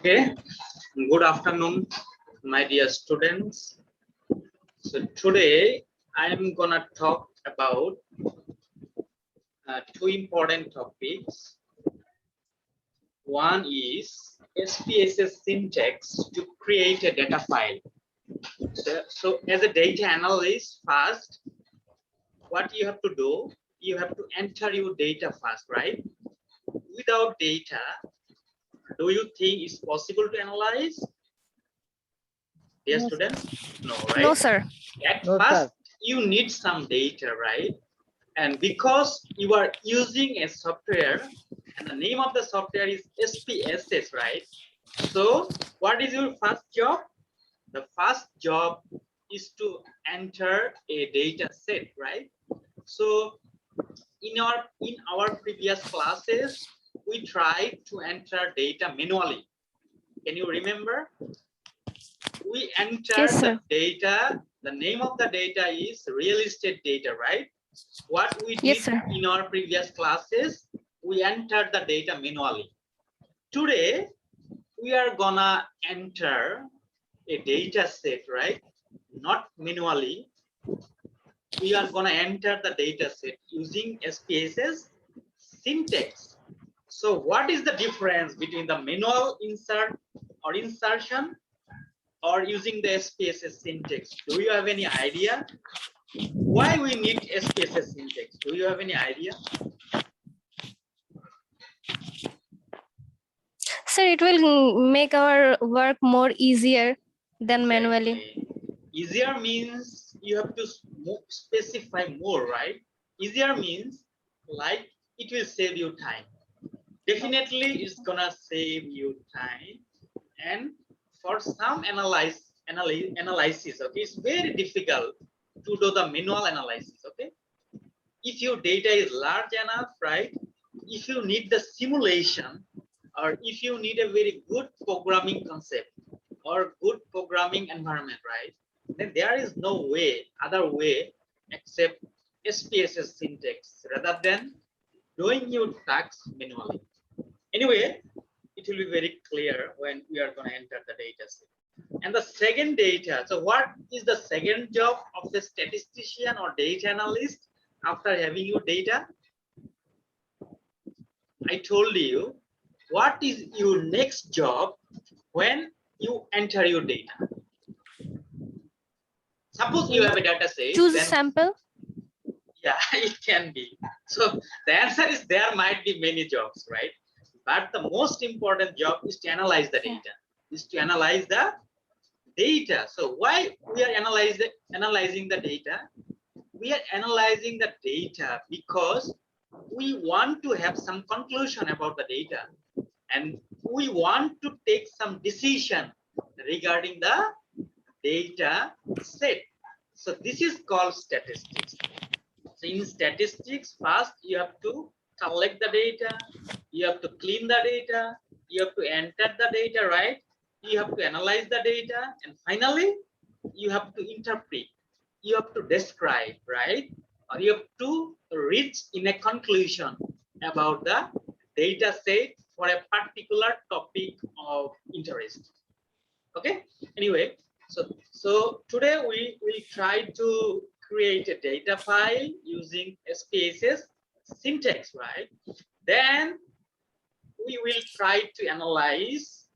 Okay, good afternoon, my dear students. So today I'm gonna talk about two important topics. One is SPSS syntax to create a data file. So as a data analyst, first, what you have to do, you have to enter your data first, right? Without data, do you think it's possible to analyze? Dear No, students, no, no, right? sir. At No, first, sir. you need some data, right? And because you are using a software, and the name of the software is SPSS, right? So, what is your first job? The first job is to enter a data set, right? So, in our previous classes, we tried to enter data manually. Can you remember? We entered Yes, sir. the data. The name of the data is real estate data, right? What we did Yes, sir. in our previous classes, we entered the data manually. Today, we are gonna enter a data set, right? Not manually. We are gonna enter the data set using SPSS syntax. So what is the difference between the manual insert or insertion or using the SPSS syntax? Do you have any idea why we need SPSS syntax? Do you have any idea? Sir, it will make our work more easier than manually. Exactly. Easier means you have to specify more, right? Easier means like it will save you time. Definitely it's gonna save you time. And for some analysis, okay, it's very difficult to do the manual analysis, okay? If your data is large enough, right? If you need the simulation or if you need a very good programming concept or good programming environment, right? Then there is no way, other way except SPSS syntax rather than doing your tasks manually. Anyway, it will be very clear when we are going to enter the data set. And the second data, so what is the second job of a statistician or data analyst after having your data? I told you, what is your next job when you enter your data? Suppose you have a data set, Choose a then sample. yeah, it can be. So the answer is there might be many jobs, right? But the most important job is to analyze the data, is to analyze the data. So why we are analyzing the data? We are analyzing the data because we want to have some conclusion about the data and we want to take some decision regarding the data set. So this is called statistics. So in statistics, first you have to collect the data, you have to clean the data, you have to enter the data, right? You have to analyze the data, and finally, you have to interpret, you have to describe, right? Or you have to reach in a conclusion about the data set for a particular topic of interest. Okay, anyway, so today we will try to create a data file using SPSS syntax, right? Then we will try to analyze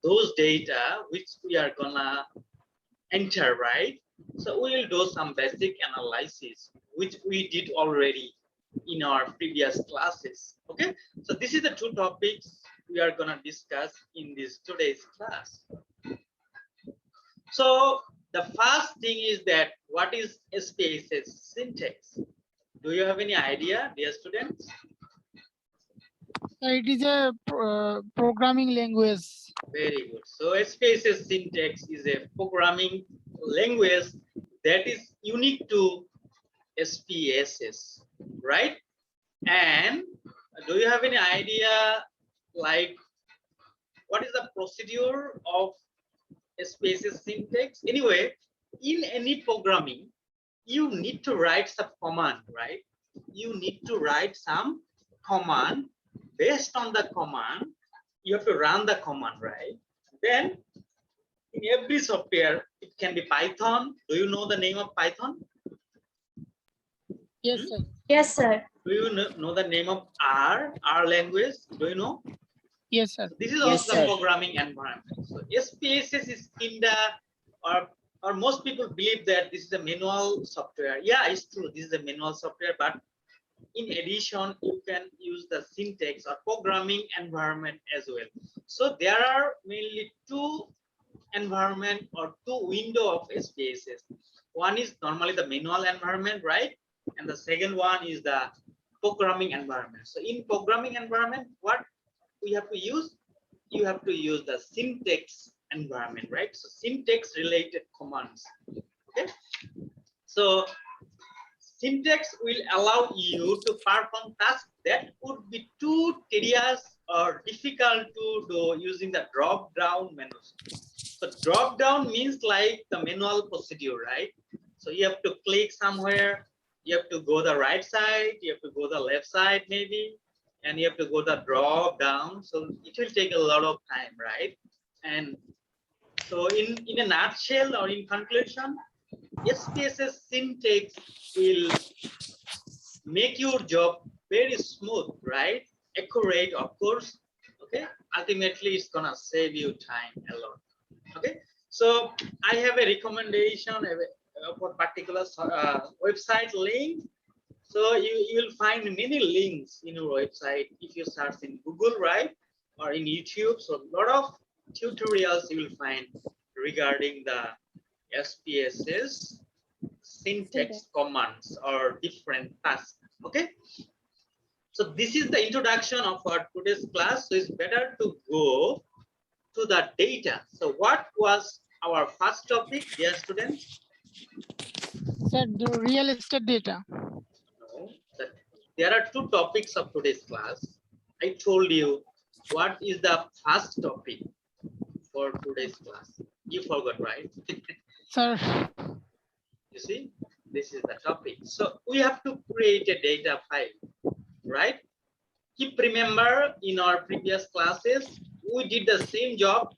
those data which we are gonna enter, right? So we will do some basic analysis which we did already in our previous classes. Okay, so this is the two topics we are gonna discuss in this today's class. So the first thing is that what is SPSS syntax? Do you have any idea, dear students? It is a programming language. Very good. So SPSS syntax is a programming language that is unique to SPSS, right? And do you have any idea like what is the procedure of SPSS syntax? Anyway, in any programming, you need to write some command, right? You need to write some command. Based on the command, you have to run the command, right? Then in every software, it can be Python. Do you know the name of Python? Yes, sir. Yes, sir. Do you know the name of R language? Do you know? Yes, sir. So this is Yes, also the sir. programming environment. So SPSS is in the, or most people believe that this is a manual software. Yeah, it's true. This is a manual software, but in addition, you can use the syntax or programming environment as well. So there are mainly two environment or two window of SPSS. One is normally the manual environment, right? And the second one is the programming environment. So in programming environment, what we have to use? You have to use the syntax environment, right? So syntax related commands. Okay. So syntax will allow you to perform tasks that would be too tedious or difficult to do using the drop down menus. So drop down means like the manual procedure, right? So you have to click somewhere, you have to go the right side, you have to go the left side maybe, and you have to go the drop down. So it will take a lot of time, right? And so in a nutshell or in conclusion, SPSS syntax will make your job very smooth, right? Accurate, of course. Okay. Ultimately, it's gonna save you time a lot. Okay. So I have a recommendation for particular website link. So you'll find many links in your website if you search in Google, right? Or in YouTube. So a lot of tutorials you will find regarding the SPSS syntax commands or different tasks. Okay. So this is the introduction of our today's class. So it's better to go to the data. So what was our first topic, dear students? Sir, the real estate data. No, there are two topics of today's class. I told you what is the first topic for today's class. You forgot, right? Sir, You see, this is the topic. So we have to create a data file, right? Keep remember in our previous classes, we did the same job,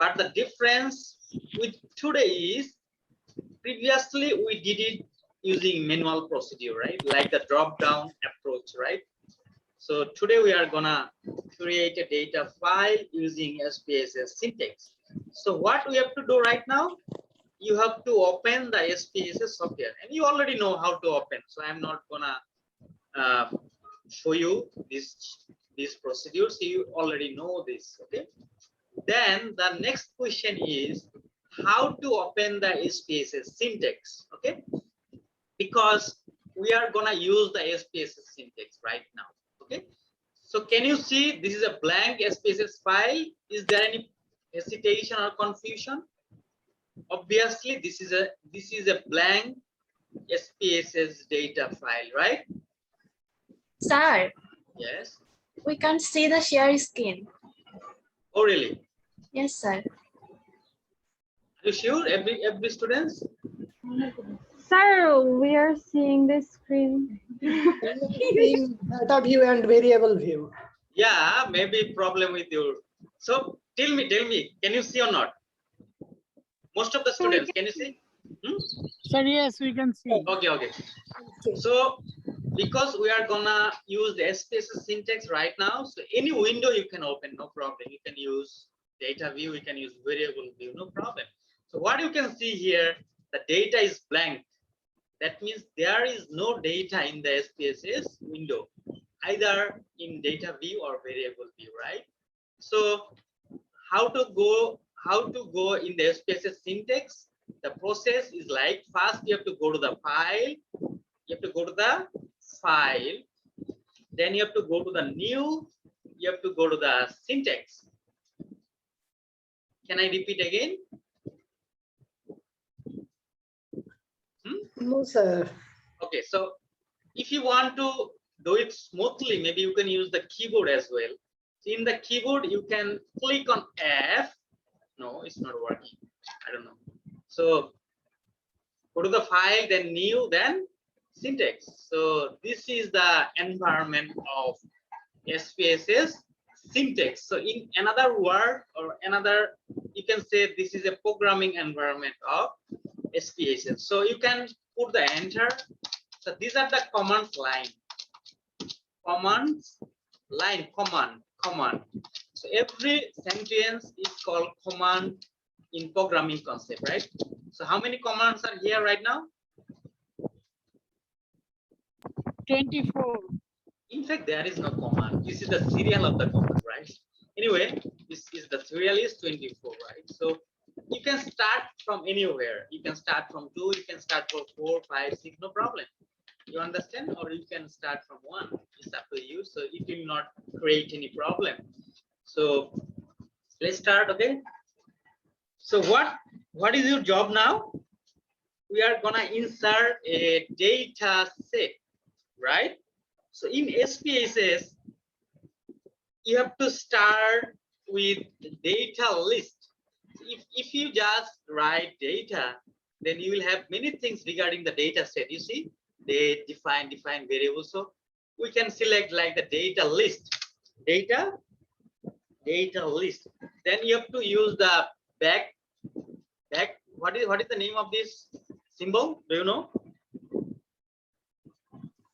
but the difference with today is previously we did it using manual procedure, right? Like the drop down approach, right? So today we are gonna create a data file using SPSS syntax. So what we have to do right now, you have to open the SPSS software, and you already know how to open. So I'm not gonna show you these procedures. You already know this. Okay. Then the next question is how to open the SPSS syntax. Okay, because we are gonna use the SPSS syntax right now. Okay, so can you see this is a blank SPSS file? Is there any hesitation or confusion? Obviously, this is a blank SPSS data file, right? Sir, Yes. we can't see the share screen. Oh, really? Yes, sir. Are you sure? Every students? Sir, we are seeing the screen. In data view and variable view. Yeah, maybe problem with your. So tell me, can you see or not? Most of the students, can you see? Hmm? sir, yes, we can see. Okay. So because we are gonna use the SPSS syntax right now, so any window you can open, no problem. You can use data view, you can use variable view, no problem. So what you can see here, the data is blank. That means there is no data in the SPSS window, either in data view or variable view, right? So how to go in the SPSS syntax? The process is like, first you have to go to the file, then you have to go to the new, you have to go to the syntax. Can I repeat again? No, sir. Okay, so if you want to do it smoothly, maybe you can use the keyboard as well. In the keyboard, you can click on F. No, it's not working. I don't know. So go to the file, then new, then syntax. So this is the environment of SPSS syntax. So in another word or another, you can say this is a programming environment of SPSS. So you can put the enter. So these are the commands line. Commands line, command. So every sentence is called command in programming concept, right? So how many commands are here right now? 24. In fact, there is no command. This is the serial of the command, right? Anyway, this is the serial is 24, right? So you can start from anywhere. You can start from 2, you can start from 4, 5, 6, no problem. You understand? Or you can start from 1. It's up to you. So it will not create any problem. So let's start, okay? So what is your job now? We are gonna insert a data set, right? So in SPSS, you have to start with the data list. If you just write data, then you will have many things regarding the data set. You see, they define variables. So we can select like the data list, data list. Then you have to use the back. What is the name of this symbol? Do you know?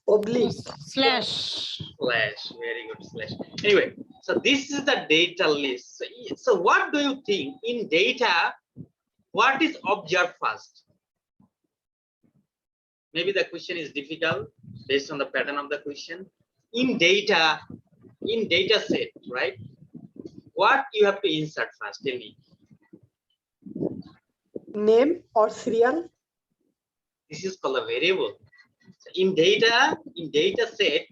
Oblique. Slash. Slash, very good, slash. Anyway, so this is the data list. So what do you think in data, what is observed first? Maybe the question is difficult based on the pattern of the question. In data set, right? What you have to insert first, tell me. Name or serial. This is called a variable. So in data set,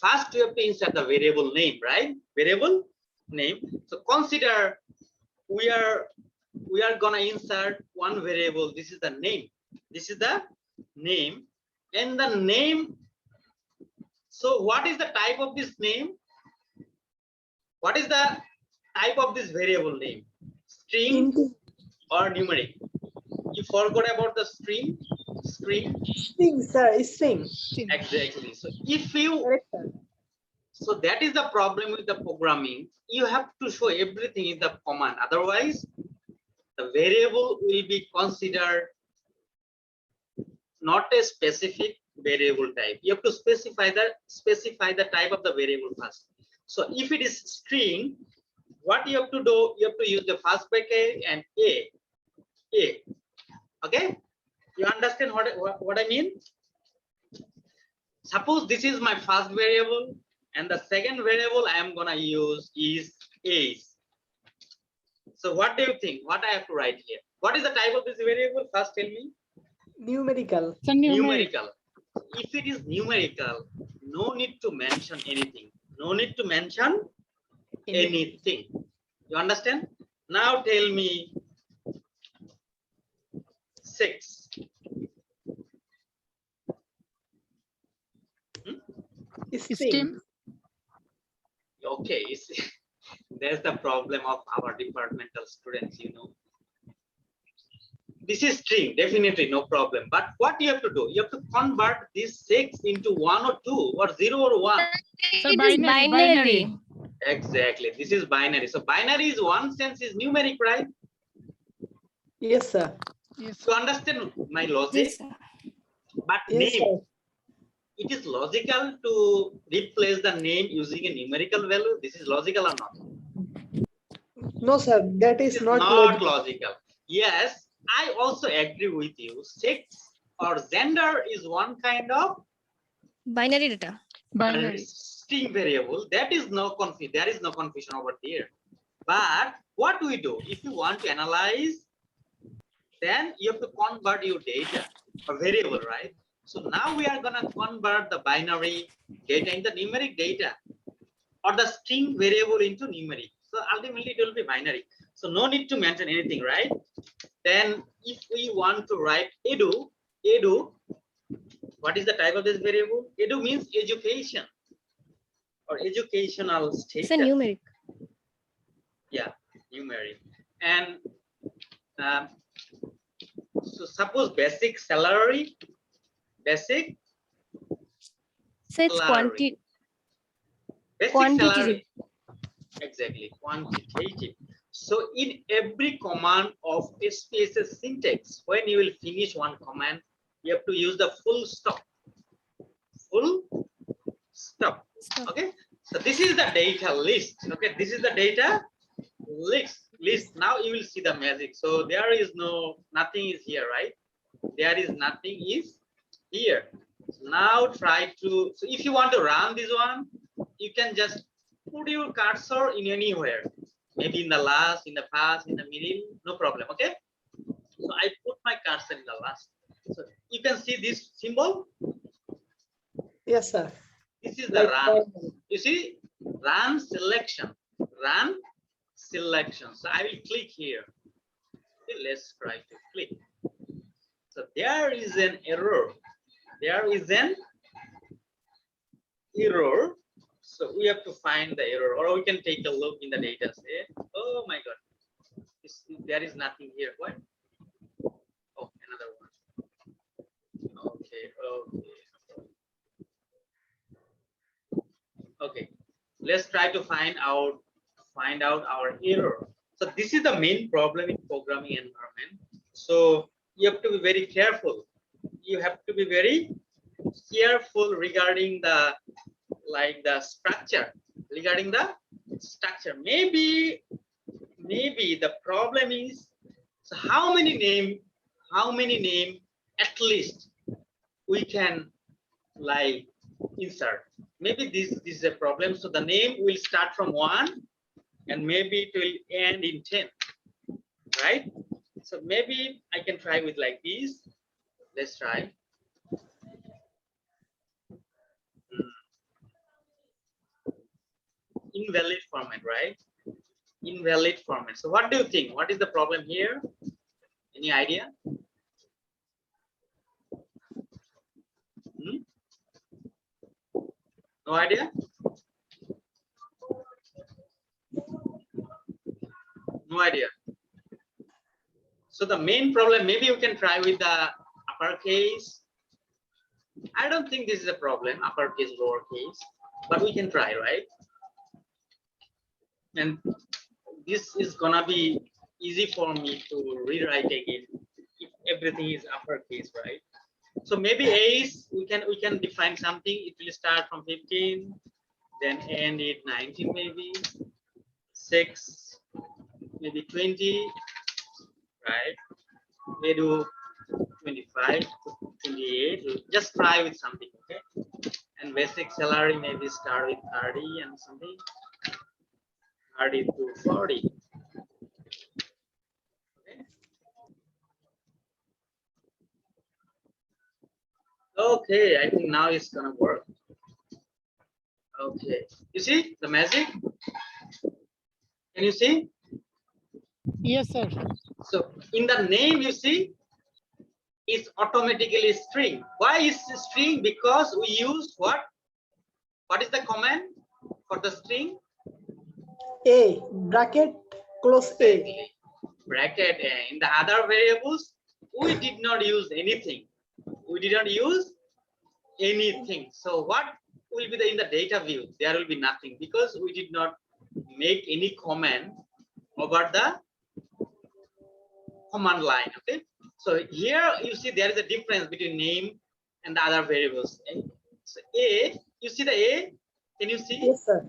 first you have to insert the variable name, right? Variable name. So consider we are gonna insert one variable. This is the name. This is the name, and the name. So what is the type of this name? What is the type of this variable name? String or numeric? You forgot about the string. String, sir. String. Exactly. So if you Correct, sir. so that is the problem with the programming. You have to show everything in the command. Otherwise, the variable will be considered not a specific variable type. You have to specify the type of the variable first. So if it is string, what you have to do, you have to use the first bracket and a. Okay, you understand what I mean? Suppose this is my first variable, and the second variable I am gonna use is age. So what do you think? What I have to write here? What is the type of this variable? First tell me. Numerical. It's a numeric. Numerical. If it is numerical, no need to mention anything. No need to mention anything. You understand? Now tell me 6. String. Okay, there's the problem of our departmental students, you know. This is string, definitely no problem. But what you have to do? You have to convert this 6 into 1 or 2 or 0 or 1. So It is binary. Exactly. This is binary. So binary is one sense is numeric, right? Yes, sir. Yes. You understand my logic? Yes, sir. But Yes, name, sir. it is logical to replace the name using a numerical value. This is logical or not? No, sir. That It is is not not logical. logical. Yes, I also agree with you. Sex or gender is one kind of Binary data. Binary. string variable. That is no confusion. There is no confusion over here. But what do we do? If you want to analyze, then you have to convert your data or variable, right? So now we are gonna convert the binary data into numeric data or the string variable into numeric. So ultimately it will be binary. So no need to mention anything, right? Then if we want to write edu, what is the type of this variable? Edu means education or educational status. It's a numeric. Yeah, numeric. And so suppose basic salary, basic So it's salary. Basic quantity. salary. Exactly, quantitative. So in every command of Spss syntax, when you will finish one command, you have to use the full stop. Full stop. Stop. Okay. So this is the data list. Okay, this is the data list. Now you will see the magic. So there is nothing is here, right? There is nothing is here. Now try to, so if you want to run this one, you can just put your cursor in anywhere, maybe in the last, in the past, in the middle, no problem. Okay, so I put my cursor in the last. So you can see this symbol. Yes, sir. This is the run. You see, run selection, run selection. So I will click here. Okay, let's try to click. So there is an error. There is an error. So we have to find the error, or we can take a look in the data set. Oh my God, there is nothing here. What? Oh, another one. Okay, okay. Let's try to find out our error. So this is the main problem in programming environment. So you have to be very careful. You have to be very careful regarding the structure. Regarding the structure, maybe the problem is, so how many name at least we can like insert. Maybe this is a problem. So the name will start from 1 and maybe it will end in 10, right? So maybe I can try with like this. Let's try. Invalid format, right? Invalid format. So what do you think? What is the problem here? Any idea? No idea? No idea. So the main problem, maybe you can try with the uppercase. I don't think this is a problem, uppercase, lowercase, but we can try, right? And this is gonna be easy for me to rewrite again if everything is uppercase, right? So maybe ace, we can define something. It will start from 15, then end at 19, maybe 6, maybe 20, right? We do 25, 28. Just try with something, okay? And basic salary maybe start with 30 and something. 30 to 40. Okay, I think now it's gonna work. Okay, you see the magic? Can you see? Yes, sir. So in the name, you see, it's automatically string. Why is it string? Because we use what? What is the command for the string? A, bracket, close A. Exactly. Bracket A. In the other variables, we did not use anything. We didn't use anything. So what will be in the data view? There will be nothing because we did not make any command over the command line. Okay. So here you see there is a difference between name and the other variables. So A, you see the A? Can you see? Yes, sir.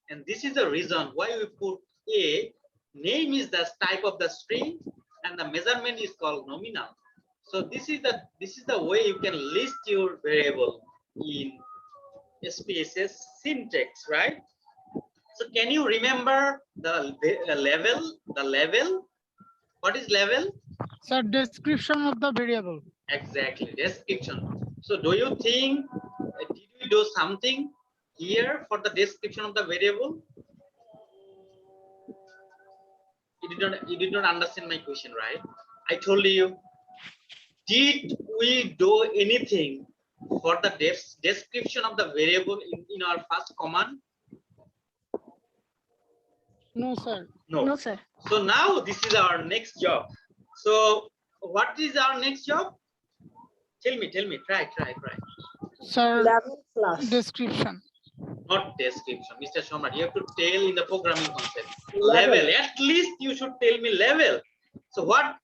And this is the reason why we put A. Name is the type of the string and the measurement is called nominal. So this is the way you can list your variable in Spss syntax, right? So can you remember the level? The level? What is level? Sir, description of the variable. Exactly, description. So do you think did we do something here for the description of the variable? You did not understand my question, right? I told you, did we do anything for the description of the variable in our first command? No, sir. No. No, sir. So now this is our next job. So what is our next job? Tell me, try. Sir, Level class. description. Not description. Mr. Shomar, you have to tell in the programming concept. Level. At least you should tell me level. So what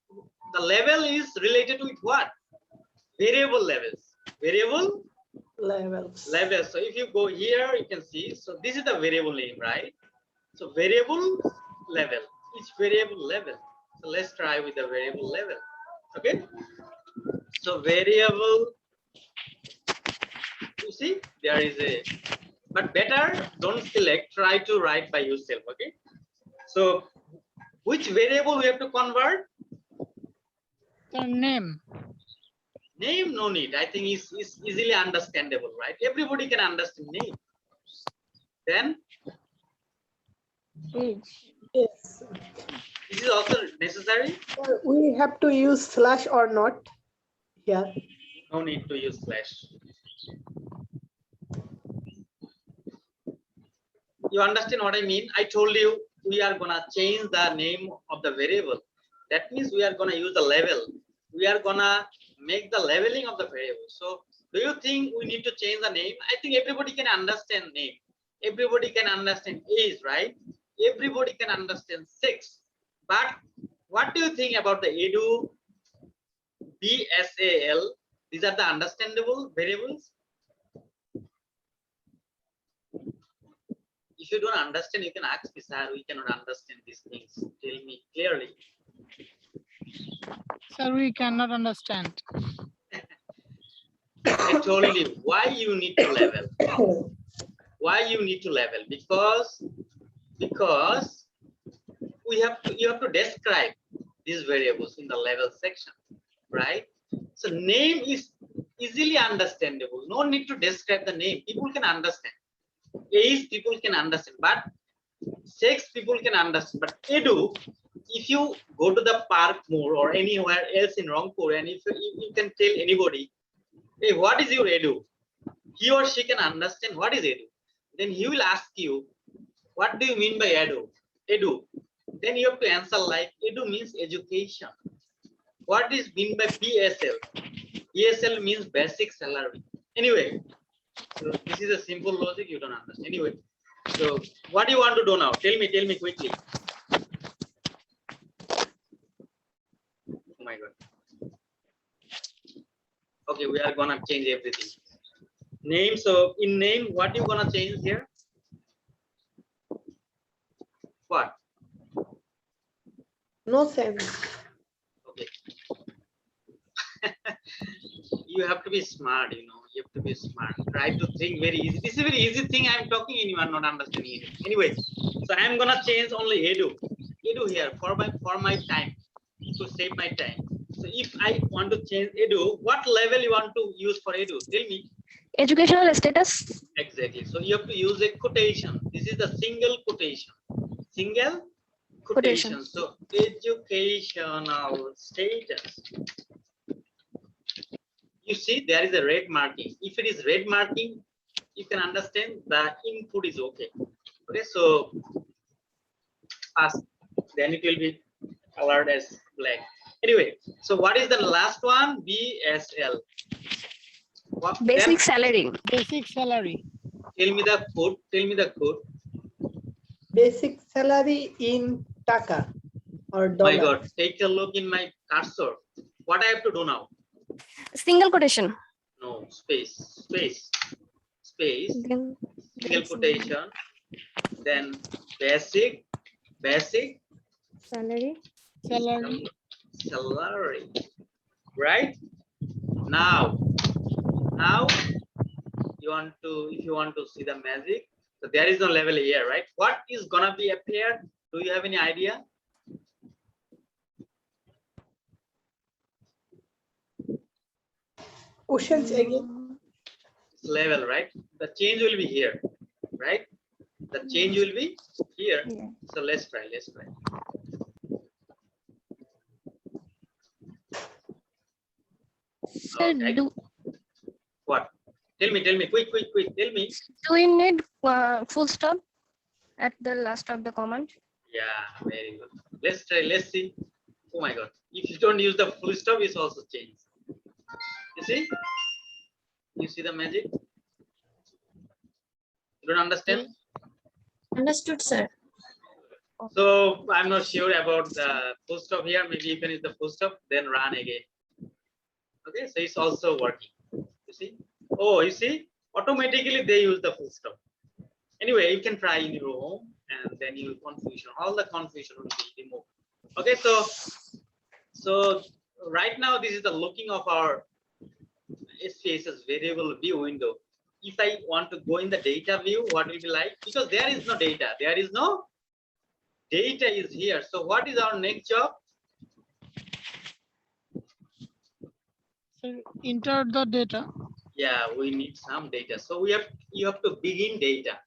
the level is related with what? Variable levels. Variable Levels. levels. So if you go here, you can see. So this is the variable name, right? So variable level. Each variable level. So let's try with the variable level. Okay. So variable. You see, there is a. But better don't select. Try to write by yourself. Okay. So which variable we have to convert? The name. Name, no need. I think is easily understandable, right? Everybody can understand name. Then Age. Yes. this is also necessary. We have to use slash or not here. No need to use slash. You understand what I mean? I told you we are gonna change the name of the variable. That means we are gonna use the level. We are gonna make the leveling of the variable. So do you think we need to change the name? I think everybody can understand name. Everybody can understand age, right? Everybody can understand sex. But what do you think about the edu, BSAL? These are the understandable variables. If you don't understand, you can ask me, sir, we cannot understand these things. Tell me clearly. Sir, we cannot understand. I told you why you need to level. Why you need to level? Because you have to describe these variables in the level section, right? So name is easily understandable. No need to describe the name. People can understand. Age people can understand, but sex people can understand. But edu, if you go to the park more or anywhere else in Rangpur, and if you can tell anybody, hey, what is your edu? He or she can understand what is edu. Then he will ask you, what do you mean by edu? Edu. Then you have to answer like edu means education. What is mean by BSL? BSL means basic salary. Anyway, so this is a simple logic you don't understand. Anyway, so what do you want to do now? Tell me quickly. Oh my God. Okay, we are gonna change everything. Name. So in name, what you gonna change here? What? No sense. Okay. You have to be smart, you know. You have to be smart. Try to think very easy. This is a very easy thing I'm talking and you are not understanding it. Anyway, so I'm gonna change only edu. Edu here for my time, to save my time. So if I want to change edu, what level you want to use for edu? Tell me. Educational status. Exactly. So you have to use a quotation. This is the single quotation. Single quotation. So educational status. You see, there is a red marking. If it is red marking, you can understand the input is okay. Okay, so ask, then it will be colored as black. Anyway, so what is the last one? BSL. What, Basic then, salary. Basic salary. tell me the code. Tell me the code. Basic salary in taka or Oh my dollar. God, take a look in my cursor. What I have to do now? Single quotation. No, space, Then single quotation, then basic salary. Salary. salary, right? Now you want to, if you want to see the magic, so there is no level here, right? What is gonna be appeared? Do you have any idea? Questions again. It's level, right? The change will be here, right? The change will be here. Yeah. So let's try. Sir, Okay. What? Tell me, quick, tell me. do we need full stop at the last of the command? Yeah, very good. Let's try, let's see. Oh my God. If you don't use the full stop, it's also changed. You see? You see the magic? You don't understand? Understood, sir. So I'm not sure about the full stop here. Maybe you can use the full stop, then run again. Okay, so it's also working. You see? Oh, you see? Automatically they use the full stop. Anyway, you can try in your home, and then you confusion. All the confusion will be removed. Okay, so right now this is the looking of our SPSS variable view window. If I want to go in the data view, what will be like? Because there is no data. There is no data is here. So what is our next job? So enter the data. Yeah, we need some data. So you have to begin data.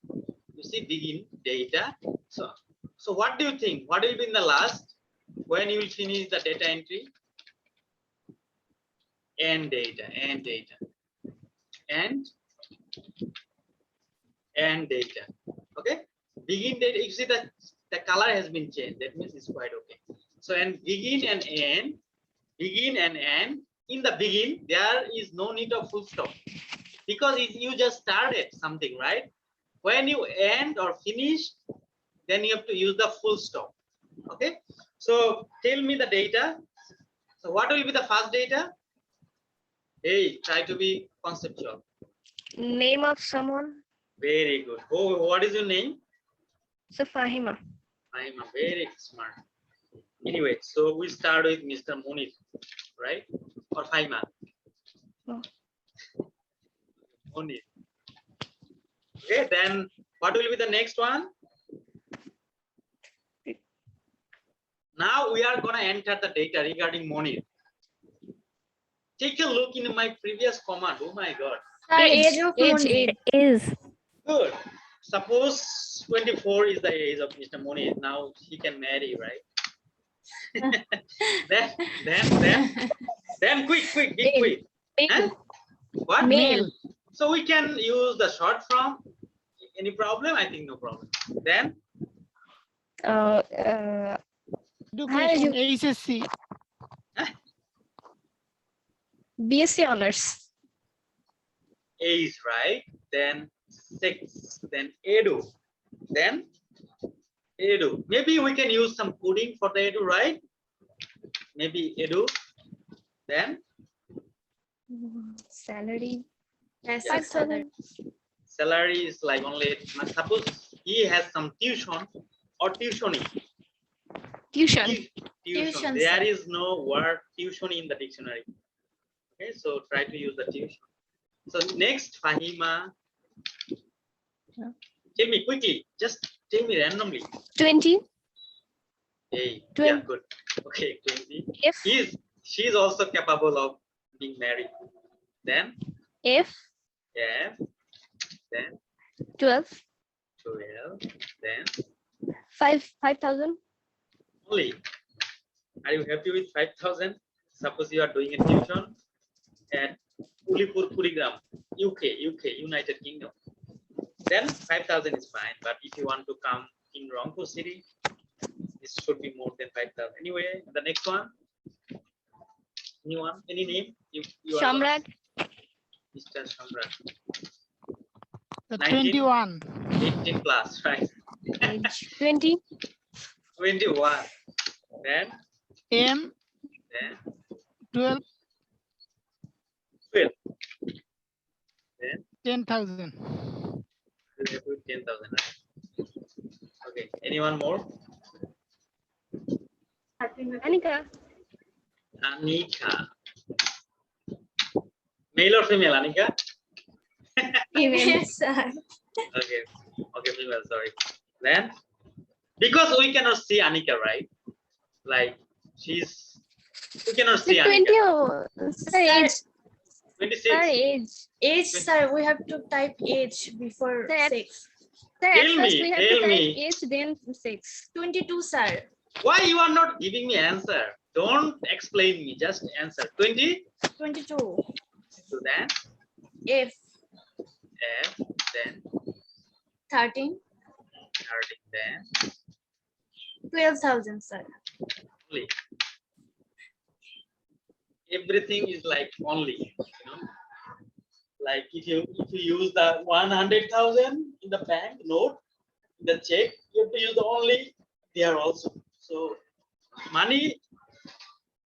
You see, begin data. So what do you think? What will be in the last when you will finish the data entry? End data, end data, and data. Okay, begin data. You see that the color has been changed. That means it's quite okay. So and begin and end, begin and end. In the begin, there is no need of full stop because you just started something, right? When you end or finish, then you have to use the full stop. Okay, so tell me the data. So what will be the first data? Hey, try to be conceptual. Name of someone. Very good. Oh, what is your name? So Fahima. I'm a very smart. Anyway, so we start with Mr. Munir, right? Or Fahima. No. Munir. Okay, then what will be the next one? Now we are gonna enter the data regarding Munir. Take a look in my previous command. Oh my God. Age of Munir. Is. Good. Suppose 24 is the age of Mr. Munir. Now he can marry, right? then quick, be quick. Huh? What? Mail. So we can use the short form. Any problem? I think no problem. Then Education, HSC. BSc honors. age, right? Then 6. Then edu. Then edu. Maybe we can use some coding for the edu, right? Maybe edu. Then Salary. Yes, Yeah. sir. salary is like only, suppose he has some tuition or tuitioning. Tuition. Tuition, There sir. is no word tuition in the dictionary. Okay, so try to use the tuition. So next, Fahima. Yeah. Tell me quickly. Just tell me randomly. 20. Hey, 20. yeah, good. Okay, 20. If. She's also capable of being married. Then, If. yeah. Then 12. 12. Then 5,000. only. Are you happy with 5,000? Suppose you are doing a tuition at Ulipur, Kurigram, UK, United Kingdom. Then 5,000 is fine. But if you want to come in Rangpur city, this should be more than 5,000. Anyway, the next one. Anyone? Any name? You Shamrat. Mr. Shamrat. The 19? 21. 18 plus, right? Age 20. 21. Then M 12. 12. Then 10,000. 10,000. Right? Okay. Anyone more? Anika. Anika. Male or female, Anika? Yes, sir. Okay. Okay, female, sorry. Then, because we cannot see Anika, right? Like, we cannot see 20. Anika. Sir, age. 26. Sir, age. Age, sir. We have to type age before Sir. 6. Sir, Tell at first me, we have to tell type me. age, then 6. 22, sir. Why you are not giving me answer? Don't explain me, just answer. 20? 22. So then, F. F, then 13. 30, then 12,000, sir. only. Everything is like only, you know, Like if you use the 100,000 in the bank note, the check, you have to use the only there also. So money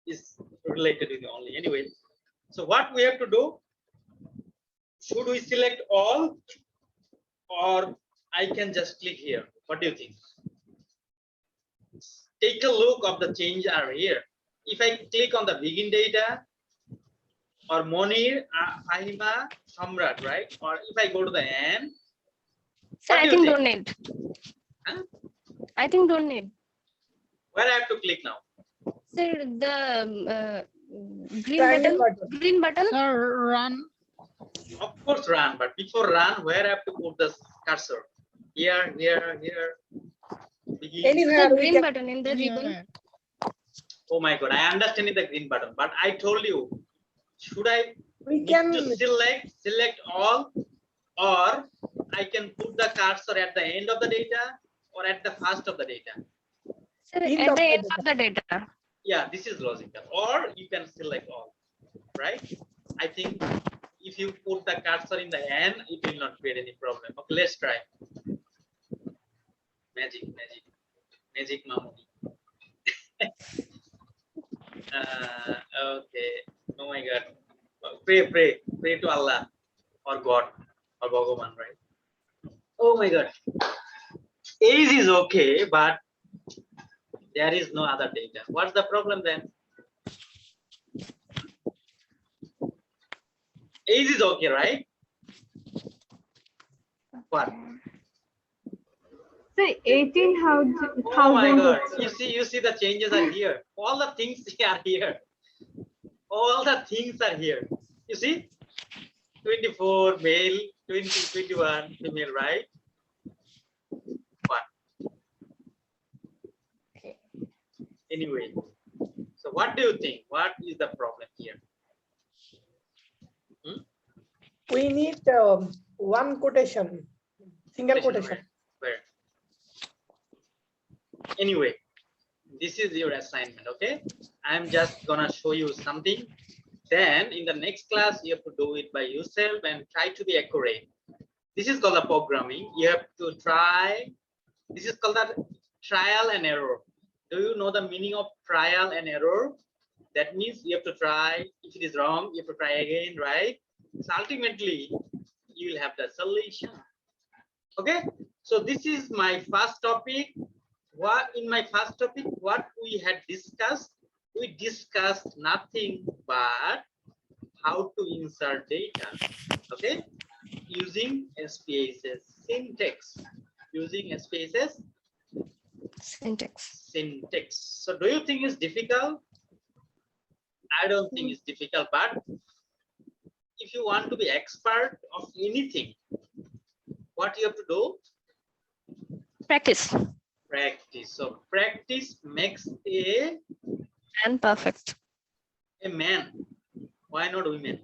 is related with the only anyway. So what we have to do? Should we select all, or I can just click here? What do you think? Take a look of the change are here. If I click on the begin data, or Monir, Fahima, Samrat, right? Or if I go to the end, Sir, what I do you think think? don't need. Huh? I think don't need. Where I have to click now? Sir, the green Triangle button. button. Green button. Sir, run. Of course, run. But before run, where I have to put the cursor? Here, here, here. Begin. Anywhere The we green can. button in the ribbon. Anywhere. Oh my God, I understand the green button, but I told you, should I We need can. to select all, or I can put the cursor at the end of the data or at the first of the data? Sir, End at of the the end data. of the data. Yeah, this is logical. Or you can select all, right? I think if you put the cursor in the end, it will not create any problem. Okay, let's try. Magic, magic, magic Mamuni. Okay. Oh my God. Pray to Allah or God or Bhagavan, right? Oh my God. Age is okay, but there is no other data. What's the problem then? Age is okay, right? What? Say 18,000. Oh my God. You see the changes are here. All the things are here. All the things are here. You see? 24 male, 20, 21 female, right? What? Anyway, so what do you think? What is the problem here? We need one quotation, single quotation. Where? Anyway, this is your assignment, okay? I'm just gonna show you something. Then in the next class, you have to do it by yourself and try to be accurate. This is called the programming. You have to try. This is called the trial and error. Do you know the meaning of trial and error? That means you have to try. If it is wrong, you have to try again, right? So ultimately, you will have the solution. Okay. So this is my first topic. What in my first topic, what we had discussed? We discussed nothing but how to insert data. Okay, using Spss syntax. Using Spss syntax. So do you think it's difficult? I don't think it's difficult, but if you want to be expert of anything, what you have to do? Practice. Practice. So practice makes a Perfect. man. Why not women?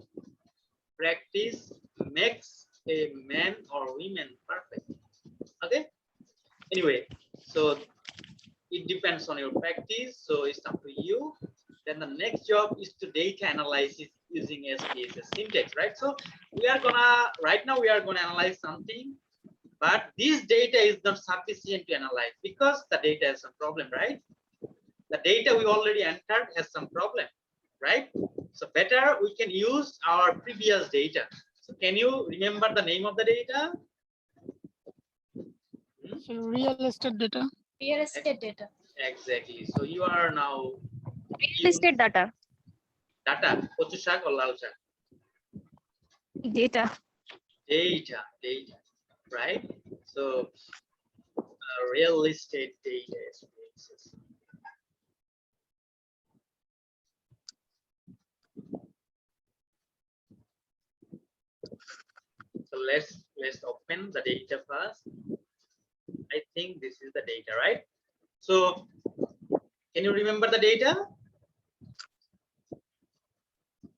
Practice makes a man or women perfect. Okay. Anyway, so it depends on your practice. So it's up to you. Then the next job is to data analysis using Spss syntax, right? So we are gonna right now we are gonna analyze something, but this data is not sufficient to analyze because the data has some problem, right? The data we already entered has some problem, right? So better we can use our previous data. So can you remember the name of the data? So real estate data. Real estate data. Exactly. So you are now Real estate data. data, kochu shak or lal shak? Data. Data, right? So real estate data. So let's open the data first. I think this is the data, right? So can you remember the data?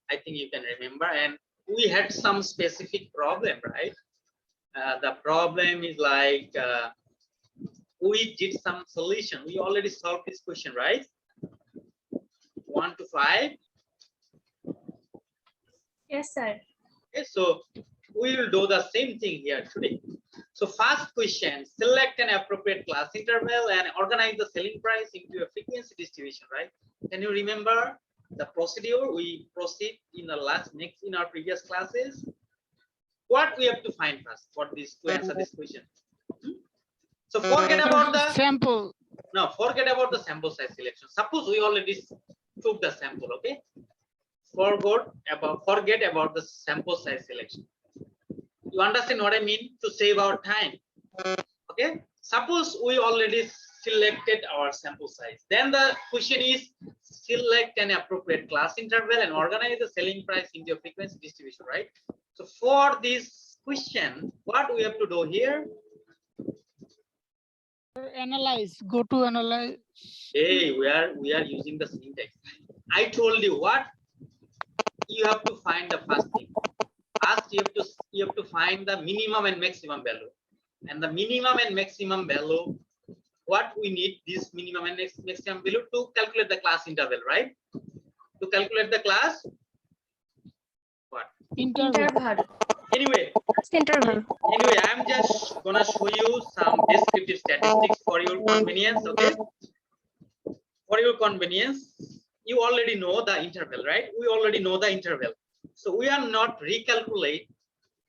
I think you can remember, and we had some specific problem, right? The problem is like we did some solution. We already solved this question, right? 1 to 5. Yes, sir. Okay, so we will do the same thing here today. So first question, select an appropriate class interval and organize the selling price into a frequency distribution, right? Can you remember the procedure we proceed in the in our previous classes? What we have to find first for this to answer this question? So forget about the Sample. no, forget about the sample size selection. Suppose we already took the sample, okay? Forget about the sample size selection. You understand what I mean? To save our time. Okay. Suppose we already selected our sample size. Then the question is select an appropriate class interval and organize the selling price into a frequency distribution, right? So for this question, what we have to do here? Analyze. Go to analyze. Hey, we are using the syntax. I told you what you have to find the first thing. First, you have to find the minimum and maximum value. And the minimum and maximum value, what we need this minimum and maximum value to calculate the class interval, right? To calculate the class, what? Interval. Anyway, Interval. I'm just gonna show you some descriptive statistics for your convenience, okay? For your convenience, you already know the interval, right? We already know the interval. So we are not recalculate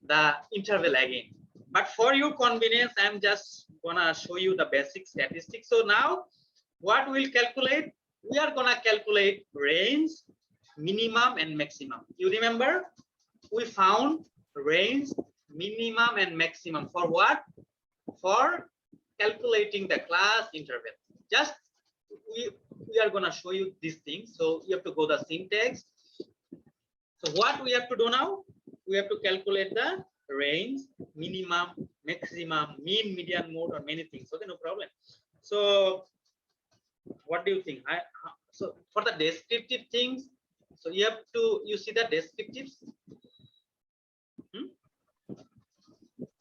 the interval again. But for your convenience, I'm just gonna show you the basic statistics. So now what we'll calculate? We are gonna calculate range, minimum and maximum. You remember? We found range, minimum and maximum for what? For calculating the class interval. Just we are gonna show you these things. So you have to go the syntax. So what we have to do now? We have to calculate the range, minimum, maximum, mean, median, mode, or many things. Okay, no problem. So what do you think? So for the descriptive things, so you see the descriptives.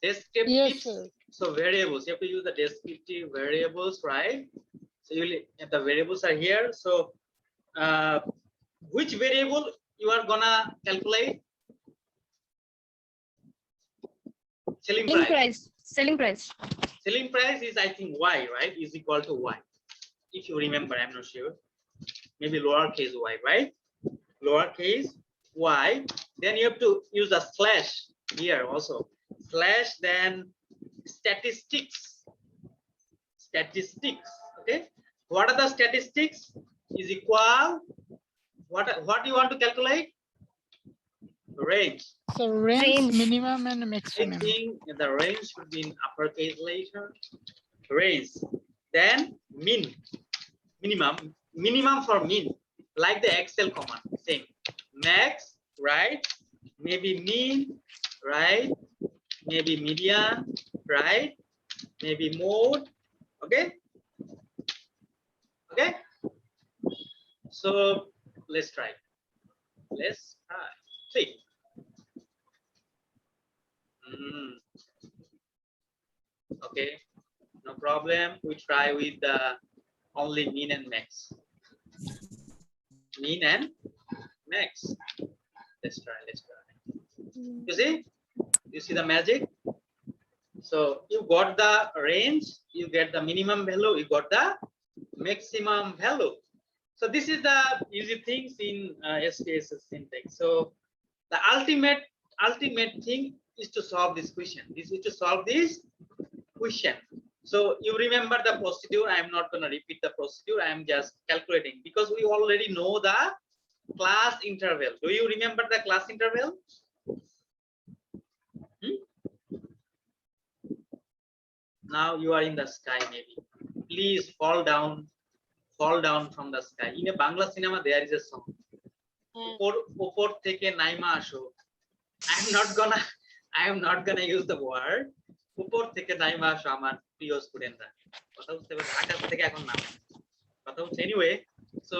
Descriptives. Yes, sir. So variables, you have to use the descriptive variables, right? So the variables are here. So which variable you are gonna calculate? Selling price. Selling price. Selling price is, I think, y, right? Is equal to y. If you remember, I'm not sure. Maybe lowercase y, right? Lowercase y. Then you have to use a slash here also. Slash, then statistics. Statistics. Okay. What are the statistics? Is equal. What you want to calculate? Range. So range, Range. minimum and I maximum. think the range should be in uppercase later. Range. Then minimum for mean, like the Excel command, same. Max, right? Maybe mean, right? Maybe median, right? Maybe mode, okay? Okay? So let's try. Let's try. See. Okay, no problem. We try with the only mean and max. Mean and max. Let's try. You see the magic? So you got the range, you get the minimum value, you got the maximum value. So this is the easy things in SPSS syntax. So the ultimate thing is to solve this question. This is to solve this question. So you remember the procedure. I am not going to repeat the procedure. I am just calculating because we already know the class interval. Do you remember the class interval? Now you are in the sky, maybe. Please fall down from the sky. In a Bangla cinema, there is a song. Upor theke naima asho. I am not gonna use the word. Upor theke naima asho amar priyo studentরা। কথা বুঝতে পারছো? আকাশ থেকে এখন নামে। কথা হচ্ছে anyway. So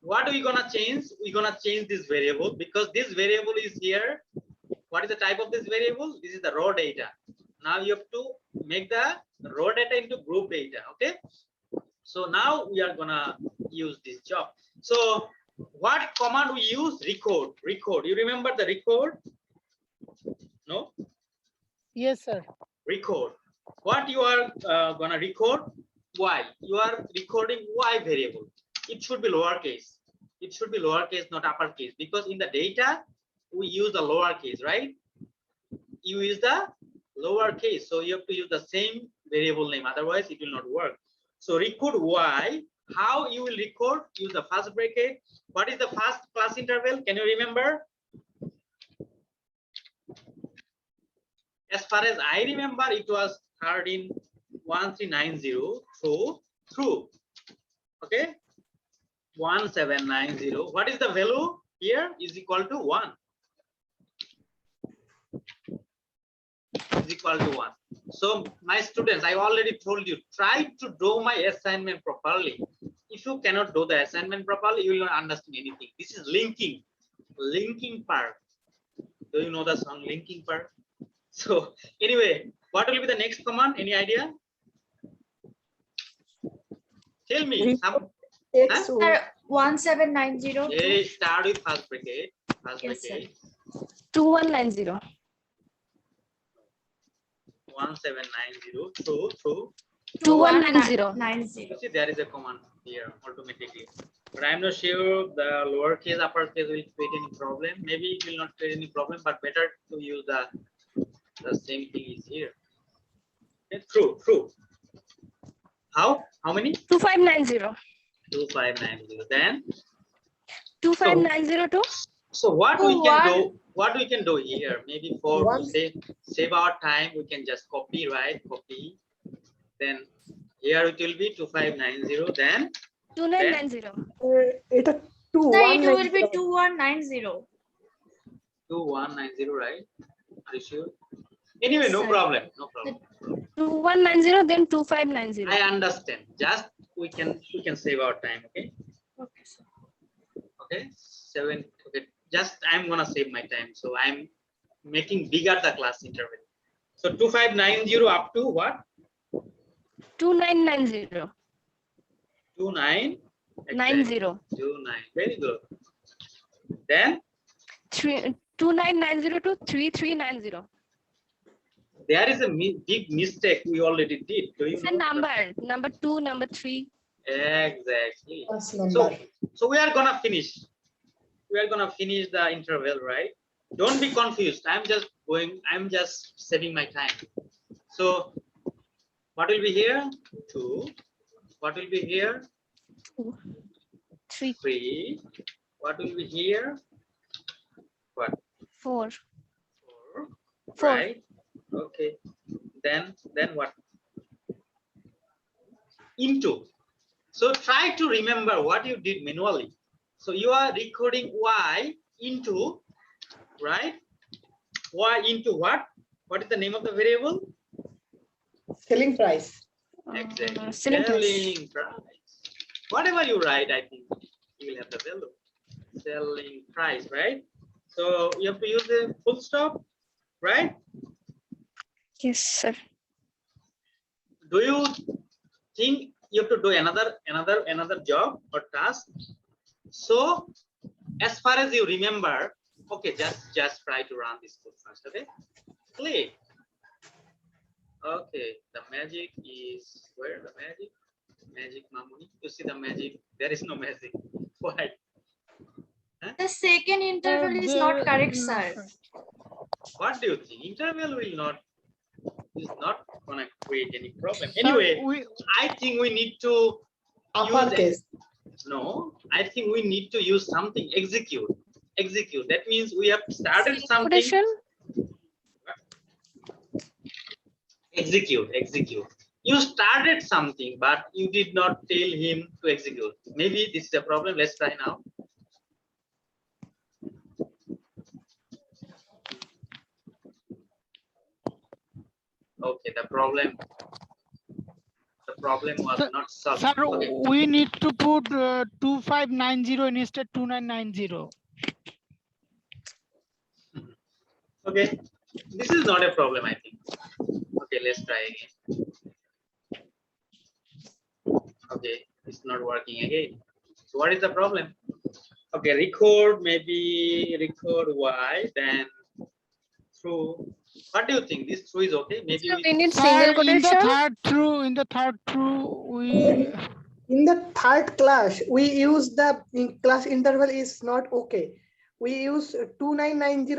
what are we gonna change? We're gonna change this variable because this variable is here. What is the type of this variable? This is the raw data. Now you have to make the raw data into group data. Okay. So now we are gonna use this job. So what command we use? Record. You remember the record? Yes, sir. Record. What you are gonna record? Y. You are recording Y variable. It should be lowercase. It should be lowercase, not uppercase, because in the data we use the lowercase, right? You use the lowercase, so you have to use the same variable name, otherwise it will not work. So record Y. How you will record? Use the first bracket. What is the first class interval? Can you remember? As far as I remember, it was 131390 through. Okay, 1790. What is the value here? Is equal to 1. Is equal to 1. So my students, I already told you, try to draw my assignment properly. If you cannot do the assignment properly, you will not understand anything. This is linking part. Do you know the song linking part? So anyway, what will be the next command? Any idea? Tell me. X Sir, 1790. Okay, start with first bracket. First Yes, sir. bracket. 2190. 1790 through. 2190. 90. You see, there is a command here automatically. But I'm not sure the lowercase, uppercase will create any problem. Maybe it will not create any problem, but better to use the same thing is here. Okay, true. How many? 2590. 2590. Then 2590 to so what Oh, we can one. do? What we can do here? Maybe for to One. save our time, we can just copy, right? Copy. Then here it will be 2590. Then 2990. It a two Sir, one it will nine be zero. 2190. 2190, right? Are you sure? Anyway, no Sir. problem. No problem. 2190, then 2590. I understand. Just we can save our time. Okay. Okay, sir. Okay. 7. Okay. Just I'm gonna save my time. So I'm making bigger the class interval. So 2590 up to what? 2990. 29. 90. 29. Very good. Then 2990 to 3390. there is a big mistake we already did. Do you It's a know? number 2, number 3. Exactly. First number. So we are gonna finish. We are gonna finish the interval, right? Don't be confused. I'm just saving my time. So what will be here? 2. What will be here? 2, 3, 3. What will be here? What? 4. 4. 4. Right. Okay. Then what? Into. So try to remember what you did manually. So you are recording Y into, right? Y into what? What is the name of the variable? Selling price. Exactly. Selling price. Selling price. Whatever you write, I think you will have the value. Selling price, right? So you have to use the full stop, right? Yes, sir. Do you think you have to do another job or task? So as far as you remember, okay, just try to run this code first. Okay, click. Okay, the magic is where? The magic Mamuni. You see the magic? There is no magic. Why? The second interval is not correct, sir. What do you think? Interval is not gonna create any problem. Sir, Anyway, I think we need to Uppercase. no, I think we need to use something. Execute. That means we have started something. Quotation. Execute. You started something, but you did not tell him to execute. Maybe this is a problem. Let's try now. Okay, the problem was Sir- not solved. Sir, Okay. we need to put 2590 instead 2990. Okay, this is not a problem, I think. Okay, let's try again. Okay, it's not working again. So what is the problem? Okay, maybe record Y, then through. What do you think? This true is okay? Maybe So we we need Sir, single in the quotation. third true, we In the third class, we use the class interval is not okay. We use 2990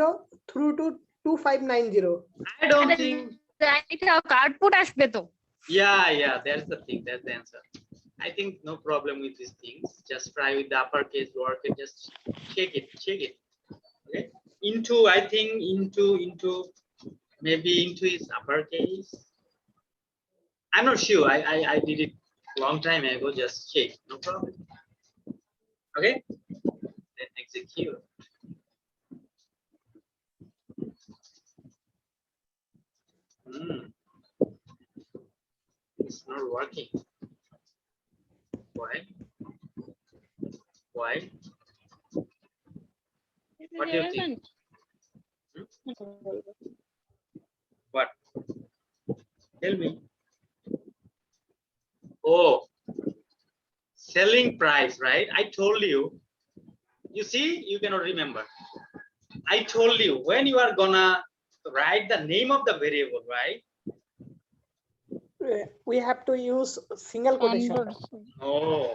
through to 2590. I don't think. Output আসবে তো। Yeah, that's the thing. That's the answer. I think no problem with these things. Just try with the uppercase, lowercase. Just check it. Okay. Into, I think into maybe into is uppercase. I'm not sure. I did it long time ago. Just check. No problem. Okay. Then execute. It's not working. Why? Why? What do you think? What? Tell me. Oh, selling price, right? I told you. You see, you cannot remember. I told you when you are gonna write the name of the variable, right? We have to use single quotation. Oh,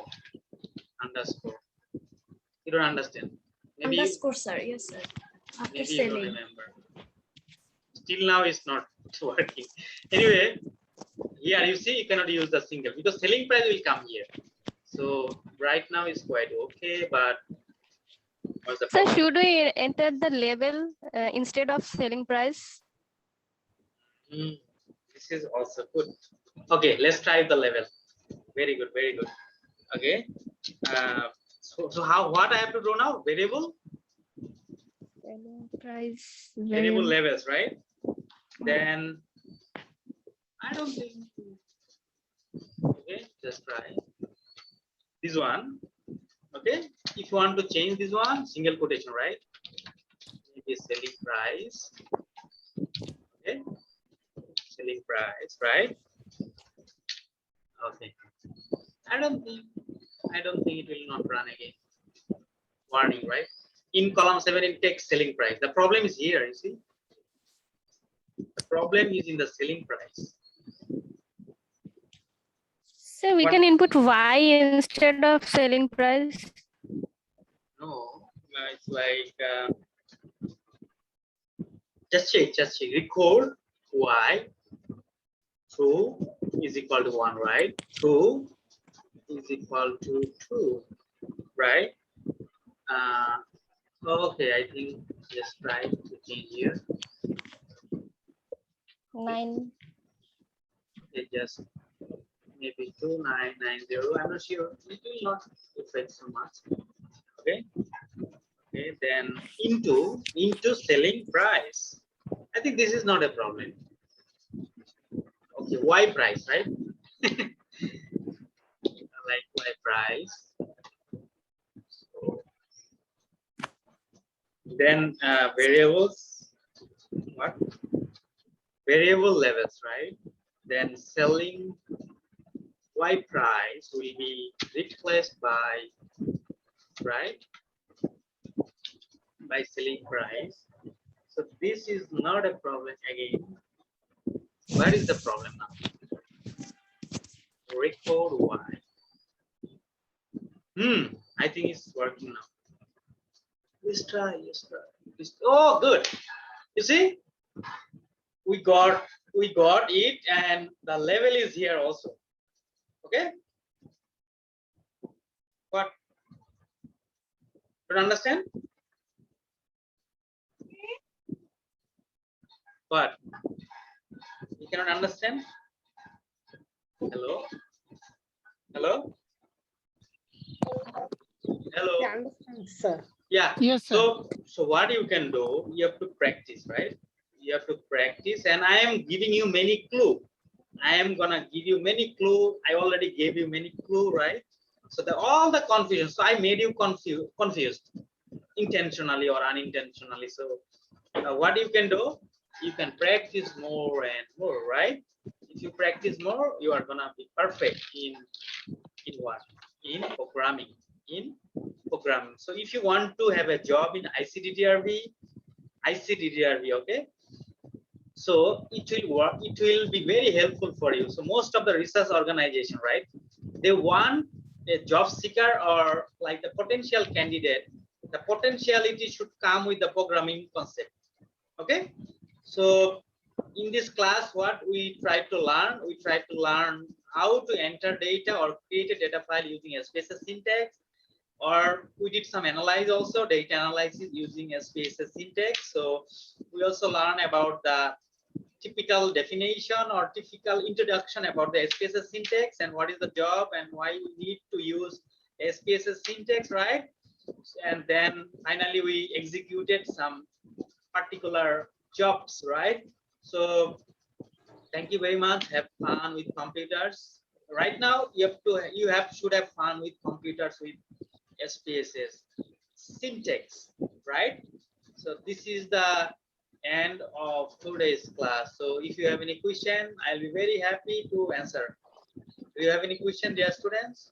underscore. You don't understand. Maybe Underscore, sir. Yes, sir. After maybe you don't selling. remember. Still now it's not working. Anyway, here you see you cannot use the single because selling price will come here. So right now it's quite okay, but what's the So problem? should we enter the label instead of selling price? This is also good. Okay, let's try the level. Very good, very good. Okay. So how what I have to do now? Variable Selling price. variable levels, right? Then I don't think. Okay, just try this one. Okay, if you want to change this one, single quotation, right? Maybe selling price. Okay, selling price, right? Okay. I don't think it will not run again. Warning, right? In column 7 it takes selling price. The problem is here, you see. The problem is in the selling price. So we What? can input Y instead of selling price. No, it's like just check. Record Y true is equal to 1, right? True is equal to 2, right? Okay, I think just try to change here. 9. It just maybe 2990. I'm not sure. It will not affect so much. Okay. Okay. Then into selling price. I think this is not a problem. Okay. Y price, right? Like Y price. So, then variables. What? Variable levels, right? Then selling Y price will be replaced by, right? By selling price. So this is not a problem again. What is the problem now? Record Y. I think it's working now. Let's try. Oh, good. You see, we got it, and the level is here also. Okay. What? Don't understand? What? You cannot understand? Hello? Hello? Hello? I understand, sir. Yeah. Yes, sir. So what you can do, you have to practice, right? You have to practice, and I am giving you many clues. I am gonna give you many clues. I already gave you many clues, right? So all the confusion. So I made you confused intentionally or unintentionally. So what you can do, you can practice more and more, right? If you practice more, you are gonna be perfect in what? In programming. So if you want to have a job in ICDDRV, okay? So it will work, it will be very helpful for you. So most of the research organization, right, they want a job seeker or like the potential candidate, the potentiality should come with the programming concept. Okay, so in this class, what we try to learn how to enter data or create a data file using a Spss syntax, or we did some analyze also, data analysis using a Spss syntax. So we also learn about the typical definition or typical introduction about the Spss syntax and what is the job and why we need to use Spss syntax, right? And then finally we executed some particular jobs, right? So thank you very much. Have fun with computers. Right now, should have fun with computers with Spss syntax, right? So this is the end of today's class. So if you have any question, I'll be very happy to answer. Do you have any question, dear students?